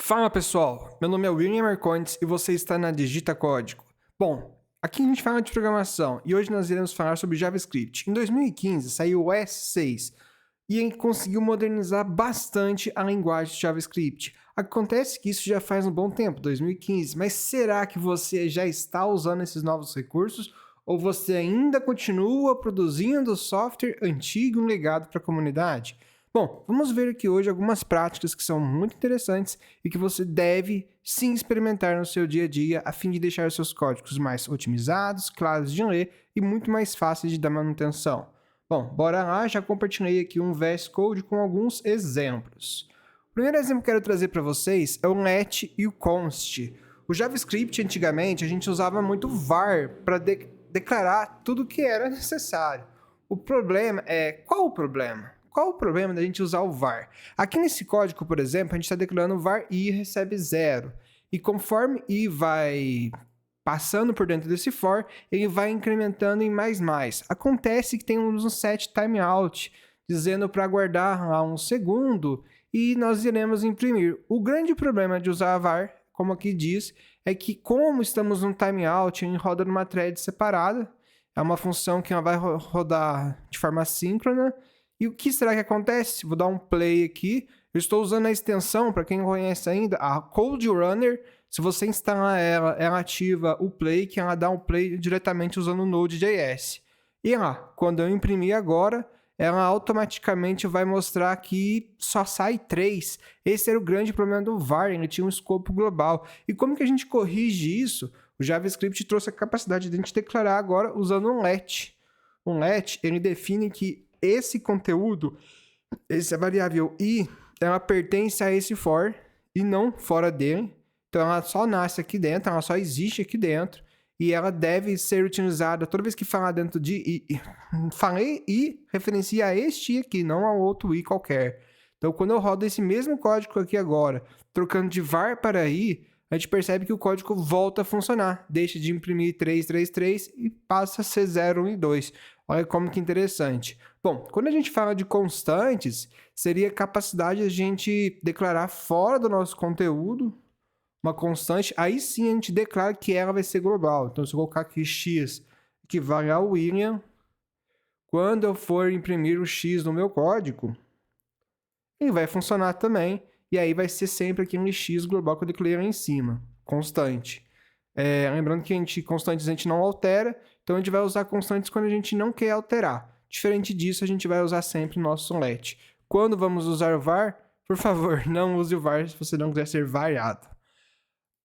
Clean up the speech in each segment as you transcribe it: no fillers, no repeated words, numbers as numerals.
Fala pessoal, meu nome é William Marcondes e você está na Digita Código. Bom, aqui a gente fala de programação e hoje nós iremos falar sobre JavaScript. Em 2015 saiu o S6 e ele conseguiu modernizar bastante a linguagem de JavaScript. Acontece que isso já faz um bom tempo, 2015, mas será que você já está usando esses novos recursos ou você ainda continua produzindo software antigo e legado para a comunidade? Bom, vamos ver aqui hoje algumas práticas que são muito interessantes e que você deve sim experimentar no seu dia a dia a fim de deixar seus códigos mais otimizados, claros de ler e muito mais fáceis de dar manutenção. Bom, bora lá, já compartilhei aqui um VS Code com alguns exemplos. O primeiro exemplo que eu quero trazer para vocês é o let e o const. O JavaScript, antigamente, a gente usava muito var para declarar tudo o que era necessário. O problema é... Qual o problema? Qual o problema da gente usar o var? Aqui nesse código, por exemplo, a gente está declarando var i recebe 0. E conforme i vai passando por dentro desse for, ele vai incrementando em mais. Acontece que tem um set timeout, dizendo para aguardar lá um segundo e nós iremos imprimir. O grande problema de usar a var, como aqui diz, é que como estamos num timeout, ele roda numa thread separada, é uma função que ela vai rodar de forma assíncrona. E o que será que acontece? Vou dar um play aqui. Eu estou usando a extensão, para quem não conhece ainda, a Code Runner. Se você instalar ela ativa o play, que ela dá um play diretamente usando o Node.js. E lá, quando eu imprimir agora, ela automaticamente vai mostrar que só sai 3. Esse era o grande problema do var, ele tinha um escopo global. E como que a gente corrige isso? O JavaScript trouxe a capacidade de a gente declarar agora usando um let. Um let, ele define que esse conteúdo, essa variável i, ela pertence a esse for e não fora dele. Então ela só nasce aqui dentro, ela só existe aqui dentro e ela deve ser utilizada toda vez que falar dentro de i. Falei i, referencia a este i aqui, não a outro i qualquer. Então quando eu rodo esse mesmo código aqui agora, trocando de var para i, a gente percebe que o código volta a funcionar. Deixa de imprimir 333 e passa a ser 0, 1 e 2. Olha como que interessante. Bom, quando a gente fala de constantes, seria a capacidade de a gente declarar fora do nosso conteúdo uma constante, aí sim a gente declara que ela vai ser global. Então, se eu colocar aqui x equivale a William, quando eu for imprimir o x no meu código, ele vai funcionar também, e aí vai ser sempre aquele x global que eu declarei lá em cima, constante. Lembrando que constantes a gente não altera, então a gente vai usar constantes quando a gente não quer alterar. Diferente disso, a gente vai usar sempre o nosso let. Quando vamos usar o var, por favor, não use o var se você não quiser ser variado.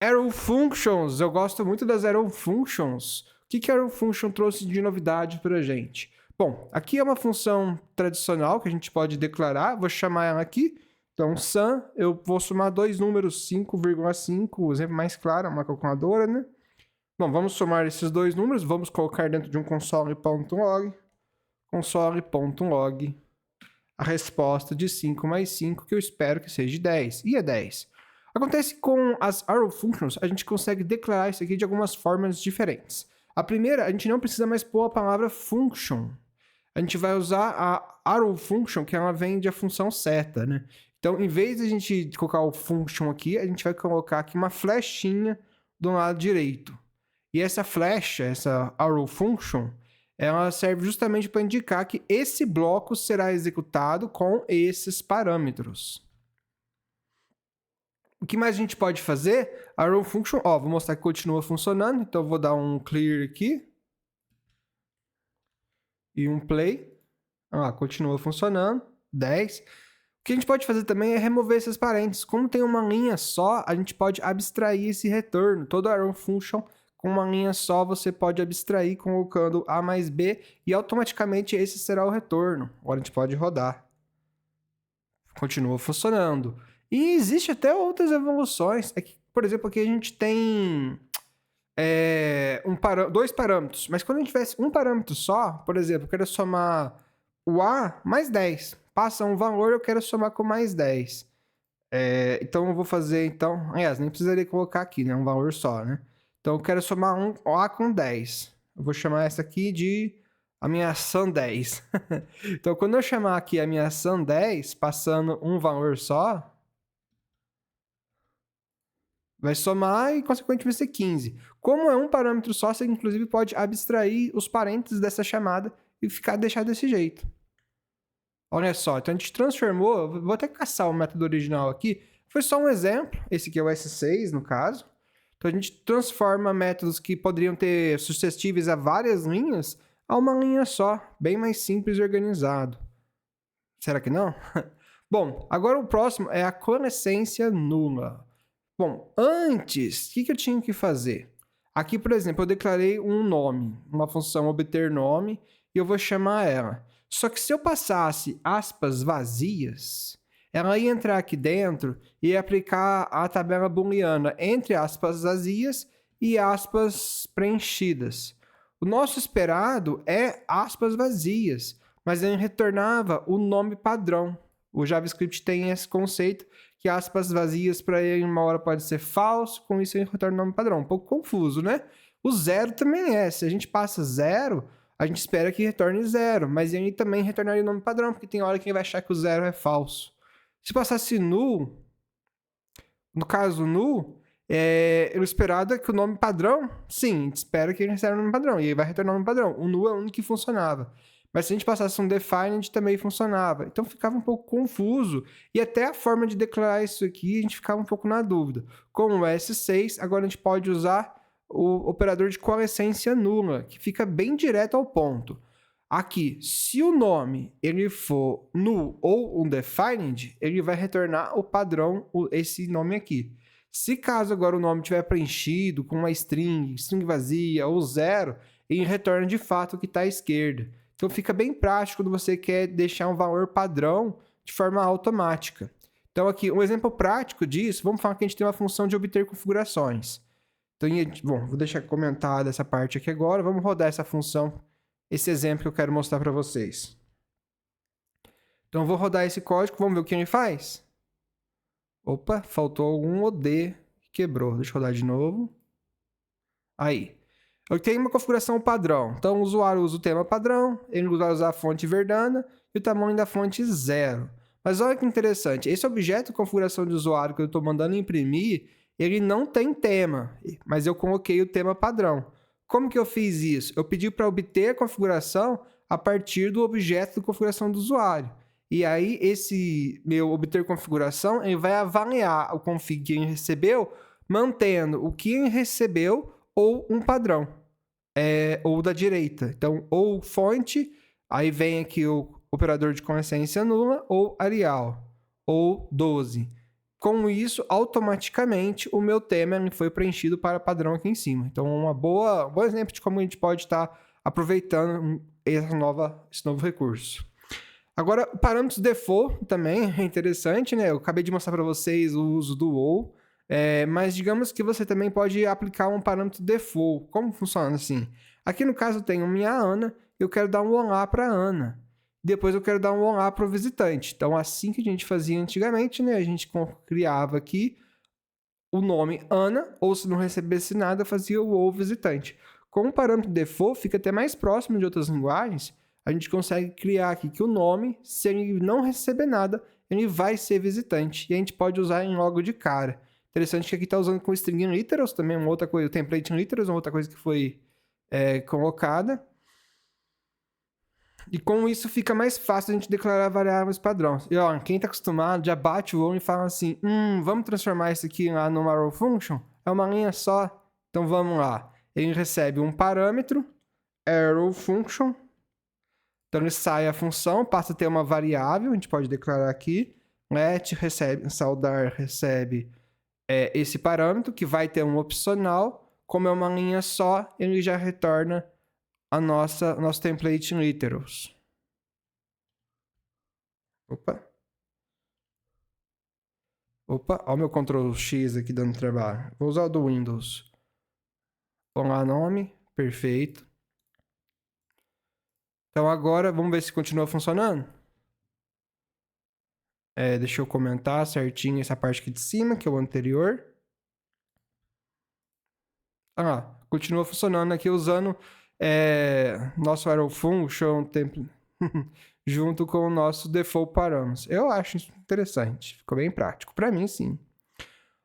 Arrow Functions, eu gosto muito das Arrow Functions. O que a Arrow Function trouxe de novidade para a gente? Bom, aqui é uma função tradicional que a gente pode declarar, vou chamar ela aqui. Então, sum, eu vou somar dois números, 5,5, o exemplo mais claro, uma calculadora, né? Bom, vamos somar esses dois números, vamos colocar dentro de um console.log, a resposta de 5 mais 5, que eu espero que seja 10, e é 10. Acontece que com as Arrow Functions, a gente consegue declarar isso aqui de algumas formas diferentes. A primeira, a gente não precisa mais pôr a palavra function. A gente vai usar a Arrow Function, que ela vem da função seta, né? Então, em vez de a gente colocar o function aqui, a gente vai colocar aqui uma flechinha do lado direito. E essa flecha, essa arrow function, ela serve justamente para indicar que esse bloco será executado com esses parâmetros. O que mais a gente pode fazer? A arrow function, vou mostrar que continua funcionando, então eu vou dar um clear aqui. E um play. Continua funcionando, 10. O que a gente pode fazer também é remover esses parênteses. Como tem uma linha só, a gente pode abstrair esse retorno. Toda arrow function com uma linha só, você pode abstrair colocando A mais B e automaticamente esse será o retorno. Agora a gente pode rodar. Continua funcionando. E existe até outras evoluções. É que, por exemplo, aqui a gente tem dois parâmetros. Mas quando a gente tivesse um parâmetro só, por exemplo, eu quero somar o A mais 10. Passa um valor, eu quero somar com mais 10. Então eu vou fazer, aliás, nem precisaria colocar aqui, né? Um valor só, né? Então eu quero somar um A com 10. Eu vou chamar essa aqui de a minha sum 10. Então quando eu chamar aqui a minha sum 10, passando um valor só, Vai somar e, consequentemente, vai ser 15. Como é um parâmetro só, você, inclusive, pode abstrair os parênteses dessa chamada e deixar desse jeito. Olha só, então a gente transformou... Vou até caçar o método original aqui. Foi só um exemplo. Esse aqui é o S6, no caso. Então a gente transforma métodos que poderiam ter suscetíveis a várias linhas a uma linha só, bem mais simples e organizado. Será que não? Bom, agora o próximo é a coalescência nula. Bom, antes, o que eu tinha que fazer? Aqui, por exemplo, eu declarei um nome, uma função obter nome, e eu vou chamar ela. Só que se eu passasse aspas vazias, ela ia entrar aqui dentro e ia aplicar a tabela booleana entre aspas vazias e aspas preenchidas. O nosso esperado é aspas vazias, mas ele retornava o nome padrão. O JavaScript tem esse conceito que aspas vazias para ele uma hora pode ser falso, com isso ele retorna o nome padrão. Um pouco confuso, né? O zero também é. Se a gente passa zero, a gente espera que retorne zero, mas ele também retornaria o nome padrão, porque tem hora que ele vai achar que o zero é falso. Se passasse null, no caso null, o esperado é que o nome padrão, sim, a gente espera que ele receba o nome padrão, e ele vai retornar o nome padrão. O null é o único que funcionava. Mas se a gente passasse um defined, também funcionava. Então ficava um pouco confuso. E até a forma de declarar isso aqui, a gente ficava um pouco na dúvida. Com o S6, agora a gente pode usar o operador de coalescência nula, que fica bem direto ao ponto. Aqui, se o nome ele for null ou undefined, ele vai retornar o padrão, esse nome aqui. Se caso agora o nome tiver preenchido com uma string vazia ou zero, ele retorna de fato o que está à esquerda. Então fica bem prático quando você quer deixar um valor padrão de forma automática. Então aqui, um exemplo prático disso, vamos falar que a gente tem uma função de obter configurações. Então, bom, vou deixar comentada essa parte aqui agora, vamos rodar essa função, esse exemplo que eu quero mostrar para vocês. Então eu vou rodar esse código, vamos ver o que ele faz? Opa, faltou algum OD, quebrou, deixa eu rodar de novo. Aí. Eu tenho uma configuração padrão. Então, o usuário usa o tema padrão, ele vai usar a fonte Verdana e o tamanho da fonte 0. Mas olha que interessante, esse objeto de configuração de usuário que eu estou mandando imprimir, ele não tem tema, mas eu coloquei o tema padrão. Como que eu fiz isso? Eu pedi para obter a configuração a partir do objeto de configuração do usuário. E aí, esse meu obter configuração, ele vai avaliar o config que ele recebeu, mantendo o que ele recebeu ou um padrão. Ou da direita. Então, ou fonte, aí vem aqui o operador de coalescência nula, ou Arial, ou 12. Com isso, automaticamente, o meu tema foi preenchido para padrão aqui em cima. Então, um bom exemplo de como a gente pode estar aproveitando esse novo recurso. Agora, o parâmetro default também é interessante, né? Eu acabei de mostrar para vocês o uso do ou, mas digamos que você também pode aplicar um parâmetro default. Como funciona assim? Aqui no caso eu tenho minha Ana, eu quero dar um olá para a Ana. Depois eu quero dar um olá para o visitante. Então, assim que a gente fazia antigamente, né? A gente criava aqui o nome Ana, ou se não recebesse nada, fazia o ou visitante. Com o parâmetro default, fica até mais próximo de outras linguagens. A gente consegue criar aqui que o nome, se ele não receber nada, ele vai ser visitante. E a gente pode usar em logo de cara. Interessante que aqui está usando com string literals também, uma outra coisa, o template literals, uma outra coisa que foi colocada. E com isso fica mais fácil a gente declarar variáveis padrão. E ó, quem está acostumado já bate o olho e fala assim, vamos transformar isso aqui lá numa arrow function? É uma linha só. Então vamos lá. Ele recebe um parâmetro, arrow function. Então ele sai a função, passa a ter uma variável, a gente pode declarar aqui. Let saudar recebe esse parâmetro, que vai ter um opcional. Como é uma linha só, ele já retorna nosso template literals. Opa, olha o meu Ctrl X aqui dando trabalho. Vou usar o do Windows. Olá, nome, perfeito. Então agora, vamos ver se continua funcionando. Deixa eu comentar certinho essa parte aqui de cima, que é o anterior. Continua funcionando aqui usando nosso arrow function junto com o nosso default parâmetros. Eu acho interessante, ficou bem prático. Para mim, sim.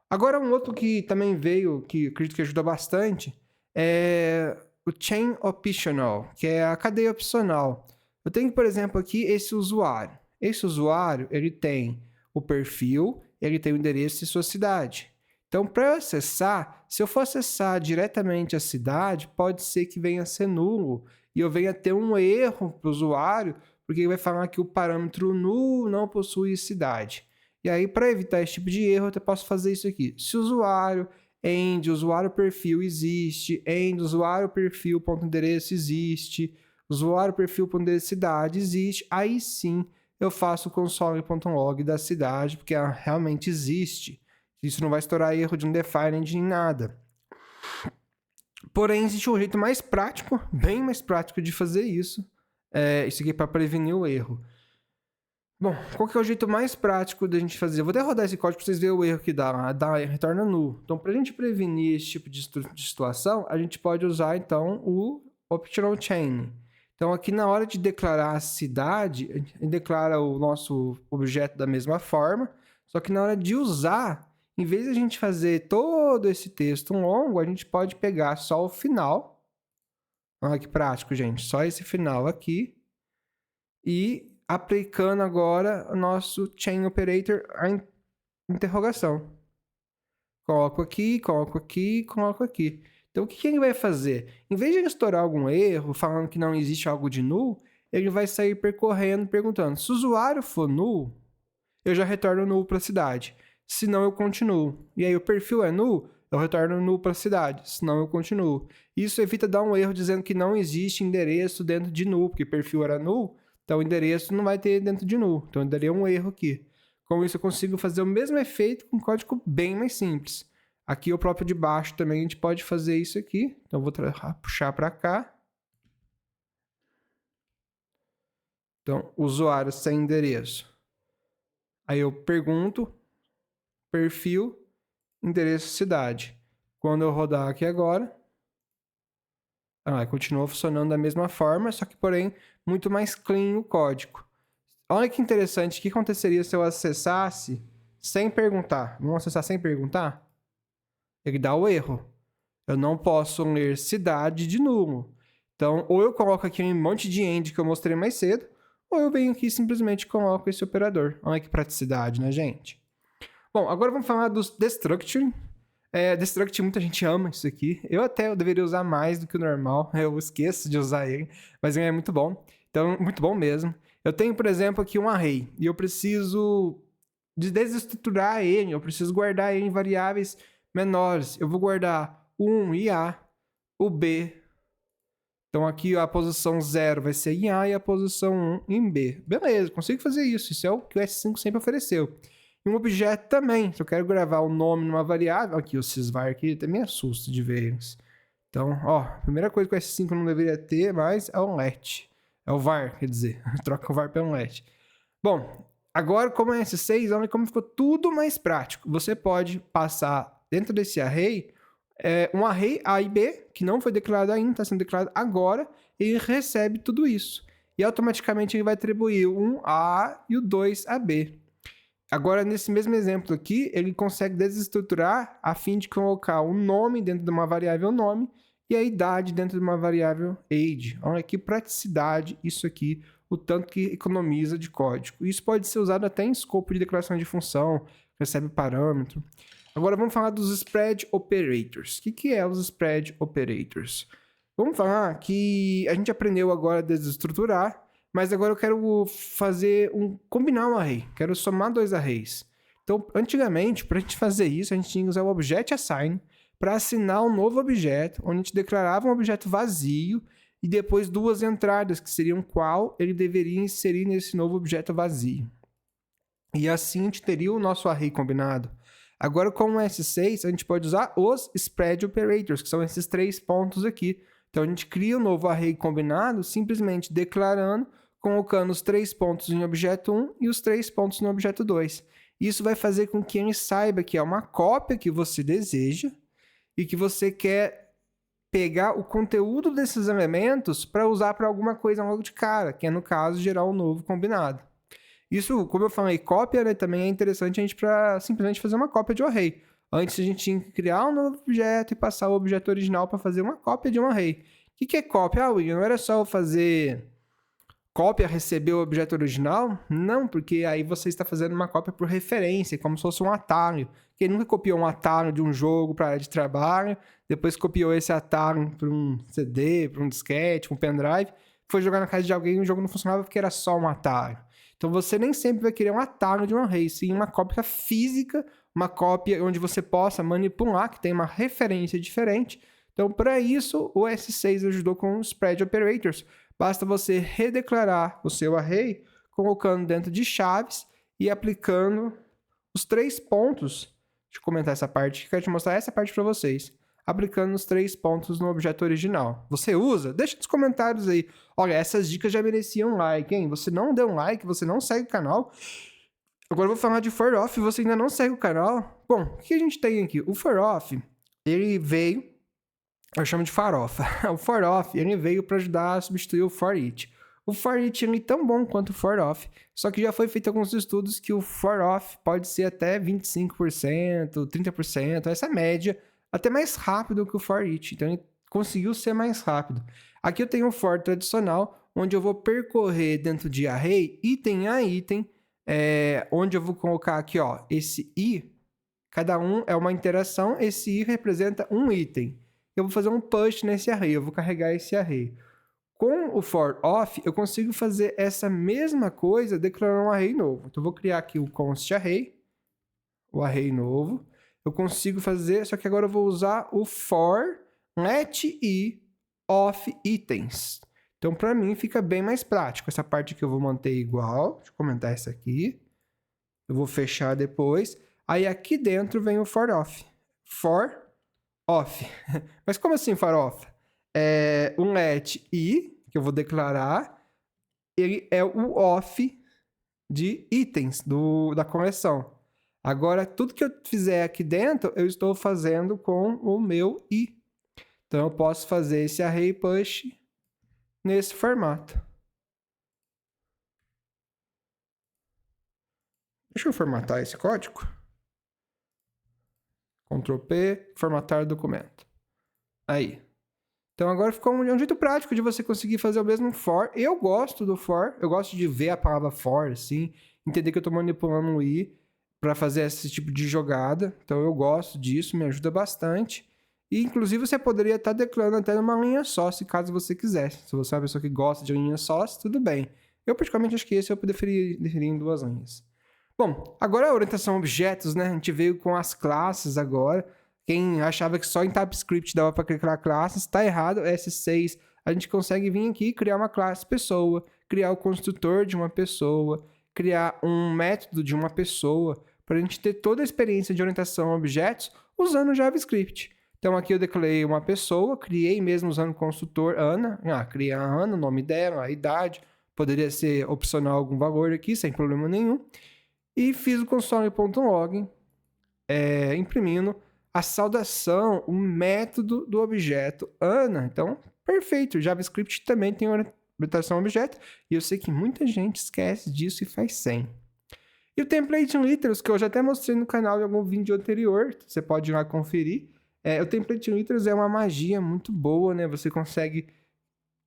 Agora, um outro que também veio, que eu acredito que ajuda bastante, é o Chain Optional, que é a cadeia opcional. Eu tenho, por exemplo, aqui esse usuário. Esse usuário, ele tem o perfil, ele tem o endereço e sua cidade. Então, para eu acessar, se eu for acessar diretamente a cidade, pode ser que venha a ser nulo e eu venha ter um erro para o usuário, porque ele vai falar que o parâmetro null não possui cidade. E aí, para evitar esse tipo de erro, eu posso fazer isso aqui. Se o usuário end, usuário perfil existe, end, usuário perfil ponto endereço existe, usuário perfil ponto endereço cidade existe, aí sim eu faço o console.log da cidade, porque ela realmente existe. Isso não vai estourar erro de undefined nem nada. Porém, existe um jeito mais prático, bem mais prático de fazer isso. Isso aqui é para prevenir o erro. Bom, qual que é o jeito mais prático da gente fazer? Eu vou até rodar esse código para vocês verem o erro que dá. Retorna null. Então, para a gente prevenir esse tipo de situação, a gente pode usar, então, o optional chain. Então, aqui na hora de declarar a cidade, a gente declara o nosso objeto da mesma forma, só que na hora de usar, em vez de a gente fazer todo esse texto longo, a gente pode pegar só o final. Olha que prático, gente. Só esse final aqui. E aplicando agora o nosso chain operator a interrogação. Coloco aqui, coloco aqui, coloco aqui. Então, o que ele vai fazer? Em vez de ele estourar algum erro, falando que não existe algo de null, ele vai sair percorrendo, perguntando, se o usuário for null, eu já retorno null para a cidade. Se não, eu continuo. E aí, o perfil é null, eu retorno null para a cidade. Se não, eu continuo. Isso evita dar um erro dizendo que não existe endereço dentro de null, porque perfil era null, então o endereço não vai ter dentro de null. Então, eu daria um erro aqui. Com isso, eu consigo fazer o mesmo efeito com código bem mais simples. Aqui, o próprio de baixo também, a gente pode fazer isso aqui. Então, eu vou puxar para cá. Então, usuário sem endereço. Aí eu pergunto, perfil, endereço, cidade. Quando eu rodar aqui agora, continua funcionando da mesma forma, só que, porém, muito mais clean o código. Olha que interessante, o que aconteceria se eu acessasse sem perguntar? Vamos acessar sem perguntar? Ele dá o erro. Eu não posso ler cidade de nulo. Então, ou eu coloco aqui um monte de end que eu mostrei mais cedo, ou eu venho aqui e simplesmente coloco esse operador. Olha que praticidade, né, gente? Bom, agora vamos falar dos destructure. Destruct, muita gente ama isso aqui. Eu deveria usar mais do que o normal. Eu esqueço de usar ele, mas ele é muito bom. Então, muito bom mesmo. Eu tenho, por exemplo, aqui um array. E eu preciso desestruturar ele. Eu preciso guardar ele em variáveis menores. Eu vou guardar o 1 em A, o B. Então, aqui a posição 0 vai ser em A e a posição 1 em B. Beleza, consigo fazer isso. Isso é o que o S5 sempre ofereceu. E um objeto também. Se eu quero gravar o nome numa variável... Aqui, o sysvar aqui até me assusta de ver eles. Então, a primeira coisa que o S5 não deveria ter mais é o let. É o var, quer dizer. Troca o var para um let. Bom, agora como é S6, olha como ficou tudo mais prático. Você pode passar dentro desse array um array A e B, que não foi declarado ainda, está sendo declarado agora, e ele recebe tudo isso. E automaticamente ele vai atribuir o 1 a A e o 2 a B. Agora, nesse mesmo exemplo aqui, ele consegue desestruturar a fim de colocar o nome dentro de uma variável nome e a idade dentro de uma variável age. Olha que praticidade isso aqui, o tanto que economiza de código. Isso pode ser usado até em escopo de declaração de função, recebe parâmetro. Agora vamos falar dos spread operators. O que é os spread operators? Vamos falar que a gente aprendeu agora a desestruturar, mas agora eu quero combinar um array. Quero somar dois arrays. Então, antigamente, para a gente fazer isso, a gente tinha que usar o object assign para assinar um novo objeto, onde a gente declarava um objeto vazio e depois duas entradas, que seriam qual ele deveria inserir nesse novo objeto vazio. E assim a gente teria o nosso array combinado. Agora, com o S6, a gente pode usar os spread operators, que são esses 3 pontos aqui. Então, a gente cria um novo array combinado, simplesmente declarando, colocando os 3 pontos em objeto 1 e os 3 pontos no objeto 2. Isso vai fazer com que ele saiba que é uma cópia que você deseja e que você quer pegar o conteúdo desses elementos para usar para alguma coisa logo de cara, que é, no caso, gerar um novo combinado. Isso, como eu falei, cópia, né, também é interessante a gente para simplesmente fazer uma cópia de um array. Antes a gente tinha que criar um novo objeto e passar o objeto original para fazer uma cópia de um array. O que é cópia? Ah, William, não era só eu fazer cópia, receber o objeto original? Não, porque aí você está fazendo uma cópia por referência, como se fosse um atalho. Quem nunca copiou um atalho de um jogo para área de trabalho, depois copiou esse atalho para um CD, para um disquete, para um pendrive, foi jogar na casa de alguém e o jogo não funcionava porque era só um atalho. Então você nem sempre vai querer um atalho de um array, sim uma cópia física, uma cópia onde você possa manipular, que tem uma referência diferente. Então, para isso, o S6 ajudou com os spread operators. Basta você redeclarar o seu array, colocando dentro de chaves e aplicando os 3 pontos. Deixa eu comentar essa parte, quero te mostrar essa parte para vocês. Aplicando os 3 pontos no objeto original. Você usa? Deixa nos comentários aí. Olha, essas dicas já mereciam um like, hein? Você não deu um like, você não segue o canal. Agora eu vou falar de for off e você ainda não segue o canal. Bom, o que a gente tem aqui? O for off, ele veio... Eu chamo de farofa. O for off, ele veio para ajudar a substituir o for each. O for each é tão bom quanto o for off, só que já foi feito alguns estudos que o for off pode ser até 25%, 30%, essa média, até mais rápido que o for each. Então ele conseguiu ser mais rápido. Aqui eu tenho o for tradicional, onde eu vou percorrer dentro de array, item a item, onde eu vou colocar aqui, ó, esse i, cada um é uma interação, esse i representa um item. Eu vou fazer um push nesse array, eu vou carregar esse array. Com o for off, eu consigo fazer essa mesma coisa declarando um array novo. Então, eu vou criar aqui o const array, o array novo. Eu consigo fazer, só que agora eu vou usar o for let i of itens. Então, para mim, fica bem mais prático. Essa parte aqui eu vou manter igual. Deixa eu comentar essa aqui. Eu vou fechar depois. Aí, aqui dentro vem o for off. For off. Mas como assim for off? Um let i, que eu vou declarar, ele é o off de itens da coleção. Agora, tudo que eu fizer aqui dentro, eu estou fazendo com o meu i. Então, eu posso fazer esse array push nesse formato. Deixa eu formatar esse código. Ctrl P, formatar o documento. Aí. Então agora ficou um jeito prático de você conseguir fazer o mesmo for. Eu gosto do for, eu gosto de ver a palavra for, assim, entender que eu estou manipulando um i para fazer esse tipo de jogada. Então eu gosto disso, me ajuda bastante. E inclusive você poderia estar declarando até numa linha só, se caso você quisesse. Se você é uma pessoa que gosta de linha só, tudo bem. Eu particularmente acho que esse eu preferia em 2 linhas. Bom, agora a orientação a objetos, né? A gente veio com as classes agora. Quem achava que só em TypeScript dava para criar classes, está errado. S6, a gente consegue vir aqui e criar uma classe pessoa, criar o construtor de uma pessoa, criar um método de uma pessoa, para a gente ter toda a experiência de orientação a objetos usando JavaScript. Então aqui eu declarei uma pessoa, criei mesmo usando o construtor Ana. Criei a Ana, o nome dela, a idade. Poderia ser opcional algum valor aqui, sem problema nenhum. E fiz o console.log, imprimindo a saudação, o método do objeto Ana. Então, perfeito. JavaScript também tem orientação a objeto. E eu sei que muita gente esquece disso e faz sem. E o template literals, que eu já até mostrei no canal em algum vídeo anterior. Você pode ir lá conferir. O template literals é uma magia muito boa, né? Você consegue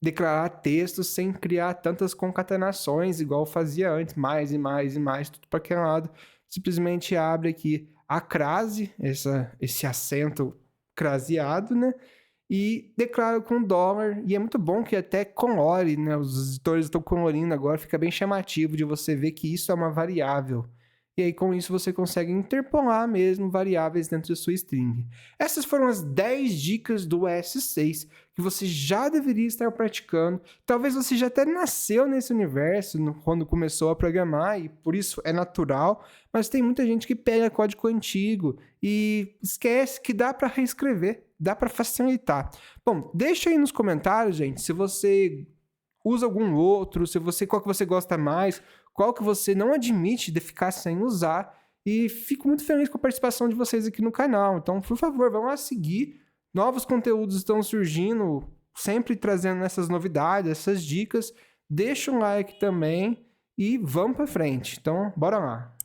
declarar textos sem criar tantas concatenações, igual fazia antes, mais e mais e mais, tudo para aquele lado. Simplesmente abre aqui a crase, esse acento craseado, né? E declara com $. E é muito bom que até colore, né? Os editores estão colorindo agora, fica bem chamativo de você ver que isso é uma variável. E aí, com isso, você consegue interpolar mesmo variáveis dentro da sua string. Essas foram as 10 dicas do S6 que você já deveria estar praticando. Talvez você já até nasceu nesse universo quando começou a programar e por isso é natural, mas tem muita gente que pega código antigo e esquece que dá para reescrever, dá para facilitar. Bom, deixa aí nos comentários, gente, se você usa algum outro, qual que você gosta mais, qual que você não admite de ficar sem usar, e fico muito feliz com a participação de vocês aqui no canal. Então, por favor, vão lá seguir. Novos conteúdos estão surgindo, sempre trazendo essas novidades, essas dicas. Deixa um like também e vamos para frente. Então, bora lá.